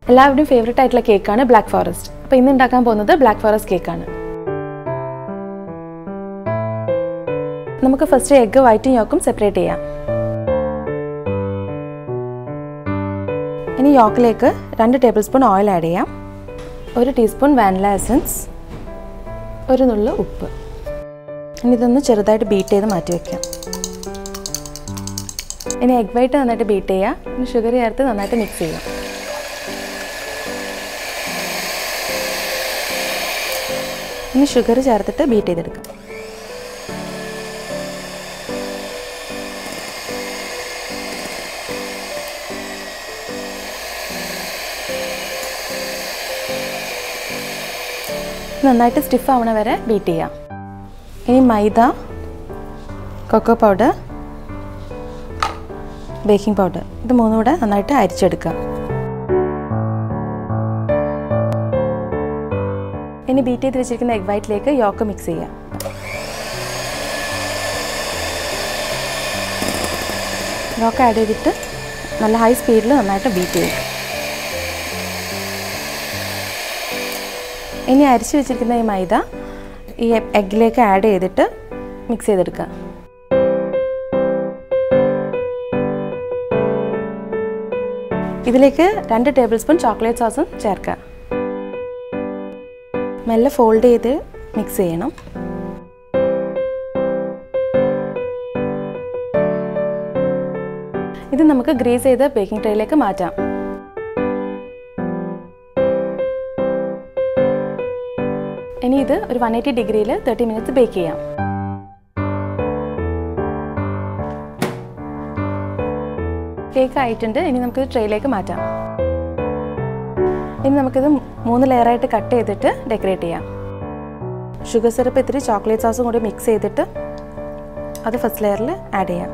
എല്ലാവരുടെയും ഫേവറേറ്റ് ആയിട്ടുള്ള കേക്കാണ് ബ്ലാക്ക് ഫോറസ്റ്റ്. അപ്പോൾ ഇന്ന് ഉണ്ടാക്കാൻ പോകുന്നത് ബ്ലാക്ക് ഫോറസ്റ്റ് കേക്കാണ്. നമുക്ക് ഫസ്റ്റ് എഗ്ഗ് വൈറ്റും യോക്കും സെപ്പറേറ്റ് ചെയ്യാം. ഇനി യോക്കിലേക്ക് 2 ടേബിൾ സ്പൂൺ ഓയിൽ ആഡ് ചെയ്യാം. 1 ടീസ്പൂൺ വാനില എസൻസ്, 1 നുള്ളു ഉപ്പ്. ഇനി ഇതൊന്ന് ചെറുതായിട്ട് ബീറ്റ് ചെയ്ത് മാറ്റി വയ്ക്കാം. ഇനി എഗ് വൈറ്റ് നന്നായിട്ട് ബീറ്റ് ചെയ്യാം. ഇനി ഷുഗർ ചേർത്ത് നന്നായിട്ട് മിക്സ് ചെയ്യാം. ഇനി ഷുഗർ ചേർത്തിട്ട് ബീറ്റ് ചെയ്തെടുക്കാം. നന്നായിട്ട് സ്റ്റിഫ് ആവണ വരെ ബീറ്റ് ചെയ്യാം. ഇനി മൈദ, കൊക്കോ പൗഡർ, ബേക്കിംഗ് പൗഡർ ഇത് മൂന്നും കൂടെ നന്നായിട്ട് അരിച്ചെടുക്കാം. ഇനി ബീറ്റ് ചെയ്ത് വെച്ചിരിക്കുന്ന എഗ് വൈറ്റിലേക്ക് യോക്ക് മിക്സ് ചെയ്യാം. യോക്ക് ആഡ് ചെയ്തിട്ട് നല്ല ഹൈ സ്പീഡിൽ നന്നായിട്ട് ബീറ്റ് ചെയ്യും. ഇനി അരിച്ച് വെച്ചിരിക്കുന്ന ഈ മൈദ ഈ എഗ്ഗിലേക്ക് ആഡ് ചെയ്തിട്ട് മിക്സ് ചെയ്തെടുക്കുക. ഇതിലേക്ക് 2 ടേബിൾ സ്പൂൺ ചോക്ലേറ്റ് സോസും ചേർക്കുക. മെല്ലെ ഫോൾഡ് ചെയ്ത് മിക്സ് ചെയ്യണം. ഇത് നമുക്ക് ഗ്രീസ് ചെയ്ത് ബേക്കിംഗ് ട്രേയിലേക്ക് മാറ്റാം. ഇനി ഇത് ഒരു 180 ഡിഗ്രിയിൽ 30 മിനിറ്റ്സ് ബേക്ക് ചെയ്യാം. കേക്ക് ആയിട്ടുണ്ട്. ഇനി നമുക്കിത് ട്രേയിലേക്ക് മാറ്റാം. ഇനി നമുക്കിത് 3 ലെയറായിട്ട് കട്ട് ചെയ്തിട്ട് ഡെക്കറേറ്റ് ചെയ്യാം. ഷുഗർ സിറപ്പ് ഇത്തിരി ചോക്ലേറ്റ് സോസും കൂടി മിക്സ് ചെയ്തിട്ട് അത് ഫസ്റ്റ് ലെയറിൽ ആഡ് ചെയ്യാം.